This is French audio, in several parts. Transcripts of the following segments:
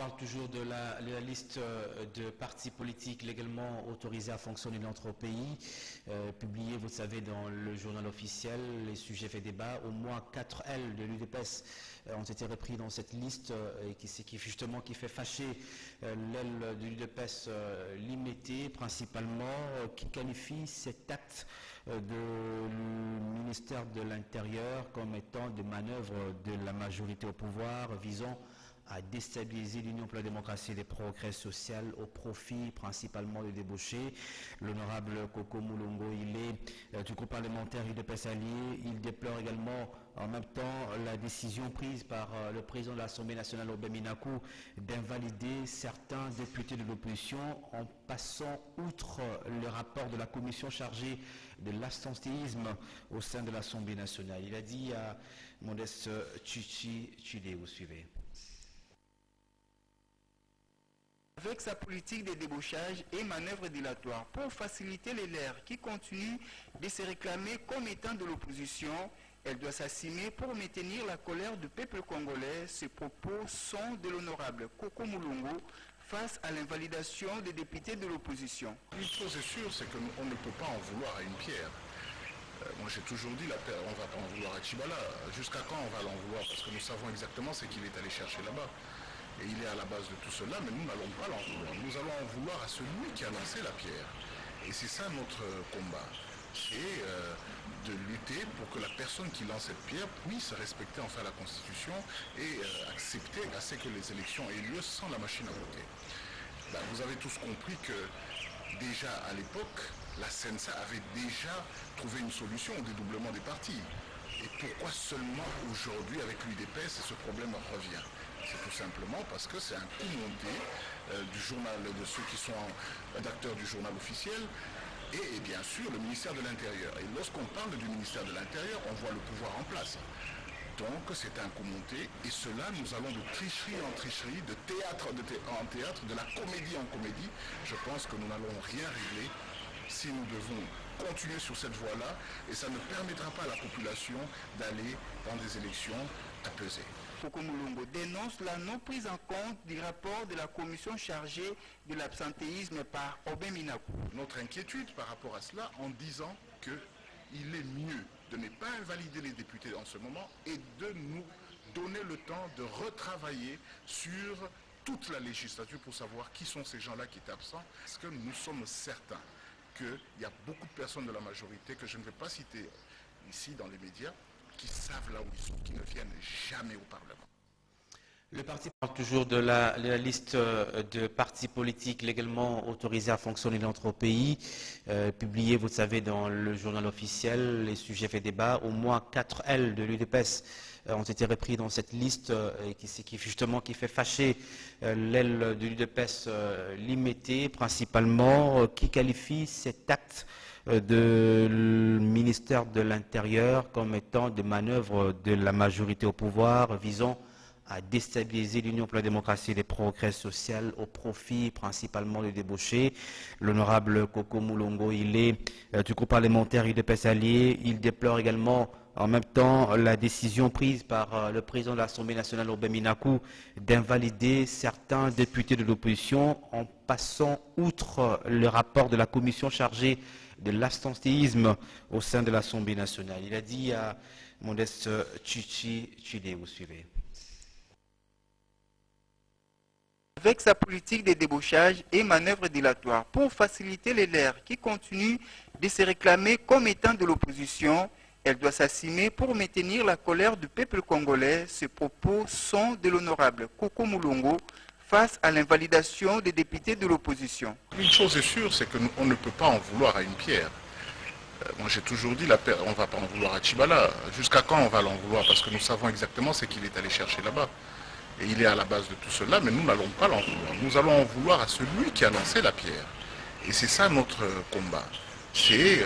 parle toujours de la liste de partis politiques légalement autorisés à fonctionner dans notre pays, publiée, vous le savez, dans le journal officiel. Les sujets faits débat. Au moins 4 L de l'UDPS ont été repris dans cette liste et qui fait fâcher l'aile de l'UDPS limitée principalement, qui qualifie cet acte du ministère de l'Intérieur comme étant des manœuvres de la majorité au pouvoir visant à déstabiliser l'Union pour la démocratie et les progrès sociaux au profit principalement des débauchés. L'honorable Koko Moulongo, il est du groupe parlementaire UDPS Allié. Il déplore également en même temps la décision prise par le président de l'Assemblée nationale, Obé Minakou, d'invalider certains députés de l'opposition en passant outre le rapport de la commission chargée de l'abstentéisme au sein de l'Assemblée nationale. Il a dit à Modeste Chidé, vous suivez. Avec sa politique de débauchage et manœuvres dilatoires pour faciliter les lèvres qui continuent de se réclamer comme étant de l'opposition, elle doit s'assumer pour maintenir la colère du peuple congolais. Ces propos sont de l'honorable Koko Moulongo face à l'invalidation des députés de l'opposition. Une chose est sûre, c'est qu'on ne peut pas en vouloir à une pierre. Moi j'ai toujours dit, on ne va pas en vouloir à Tchibala. Jusqu'à quand on va l'en vouloir? Parce que nous savons exactement ce qu'il est allé chercher là-bas. Et il est à la base de tout cela, mais nous n'allons pas l'en vouloir. Nous allons en vouloir à celui qui a lancé la pierre. Et c'est ça notre combat. C'est de lutter pour que la personne qui lance cette pierre puisse respecter enfin la Constitution et accepter à ce que les élections aient lieu sans la machine à voter. Vous avez tous compris que déjà à l'époque, la CNSA avait déjà trouvé une solution au dédoublement des partis. Et pourquoi seulement aujourd'hui avec l'UDPS ce problème revient? C'est tout simplement parce que c'est un coup monté du journal, de ceux qui sont d'acteurs du journal officiel et bien sûr le ministère de l'Intérieur. Et lorsqu'on parle du ministère de l'Intérieur, on voit le pouvoir en place. Donc c'est un coup monté et cela, nous allons de tricherie en tricherie, de théâtre en théâtre, de la comédie en comédie. Je pense que nous n'allons rien régler si nous devons continuer sur cette voie-là et ça ne permettra pas à la population d'aller dans des élections apaisées. Koko Moulongo dénonce la non prise en compte du rapport de la commission chargée de l'abstentéisme par Obé Minakou. Notre inquiétude par rapport à cela en disant qu'il est mieux de ne pas invalider les députés en ce moment et de nous donner le temps de retravailler sur toute la législature pour savoir qui sont ces gens-là qui étaient absents. Parce que nous sommes certains qu'il y a beaucoup de personnes de la majorité que je ne vais pas citer ici dans les médias qui savent là où ils sont, qui ne viennent jamais au Parlement. Le parti parle toujours de la liste de partis politiques légalement autorisés à fonctionner dans notre pays, publiée, vous le savez, dans le journal officiel. Les sujets faits débat. Au moins 4 L de l'UDPS ont été repris dans cette liste et qui fait fâcher l'aile de l'UDPS limitée principalement, qui qualifie cet acte du ministère de l'Intérieur comme étant des manœuvres de la majorité au pouvoir visant à déstabiliser l'Union pour la démocratie et les progrès sociaux au profit principalement des débauchés. L'honorable Koko Moulongo, il est du groupe parlementaire UDPS Allié. Il déplore également en même temps la décision prise par le président de l'Assemblée nationale, Obé Minakou, d'invalider certains députés de l'opposition en passant outre le rapport de la commission chargée de l'abstentéisme au sein de l'Assemblée nationale. Il a dit à Modeste Chidé, vous suivez. Avec sa politique de débauchage et manœuvres dilatoires pour faciliter les lèvres qui continuent de se réclamer comme étant de l'opposition, elle doit s'assumer pour maintenir la colère du peuple congolais. Ces propos sont de l'honorable Koko Moulongo face à l'invalidation des députés de l'opposition. Une chose est sûre, c'est qu'on ne peut pas en vouloir à une pierre. Moi j'ai toujours dit, on ne va pas en vouloir à Tchibala. Jusqu'à quand on va l'en vouloir? Parce que nous savons exactement ce qu'il est allé chercher là-bas. Et il est à la base de tout cela, mais nous n'allons pas l'en vouloir. Nous allons en vouloir à celui qui a lancé la pierre. Et c'est ça notre combat. C'est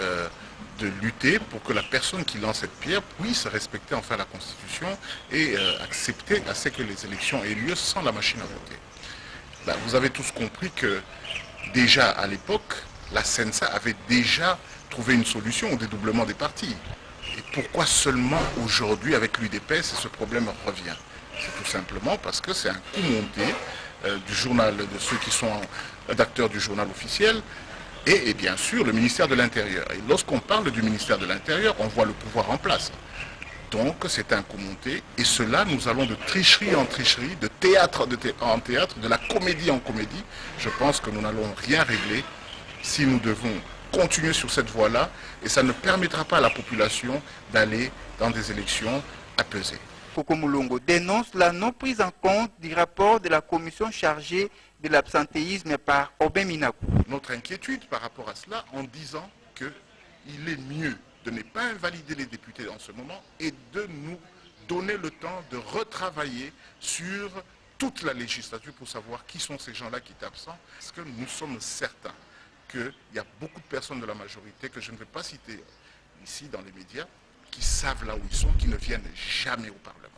de lutter pour que la personne qui lance cette pierre puisse respecter enfin la Constitution et accepter à ce que les élections aient lieu sans la machine à voter. Vous avez tous compris que déjà à l'époque, la CNSA avait déjà trouvé une solution au dédoublement des partis. Et pourquoi seulement aujourd'hui avec l'UDPS ce problème revient? C'est tout simplement parce que c'est un coup monté du journal, de ceux qui sont rédacteurs du journal officiel, et bien sûr le ministère de l'Intérieur. Et lorsqu'on parle du ministère de l'Intérieur, on voit le pouvoir en place. Donc c'est un coup monté, et cela, nous allons de tricherie en tricherie, de théâtre en théâtre, de la comédie en comédie. Je pense que nous n'allons rien régler si nous devons continuer sur cette voie-là, et ça ne permettra pas à la population d'aller dans des élections apaisées. Coco Moulongo dénonce la non prise en compte du rapport de la commission chargée de l'absentéisme par Aubin Minakou. Notre inquiétude par rapport à cela, en disant qu'il est mieux de ne pas invalider les députés en ce moment et de nous donner le temps de retravailler sur toute la législature pour savoir qui sont ces gens-là qui sont absents. Parce que nous sommes certains qu'il y a beaucoup de personnes de la majorité, que je ne vais pas citer ici dans les médias, qui savent là où ils sont, qui ne viennent jamais au Parlement.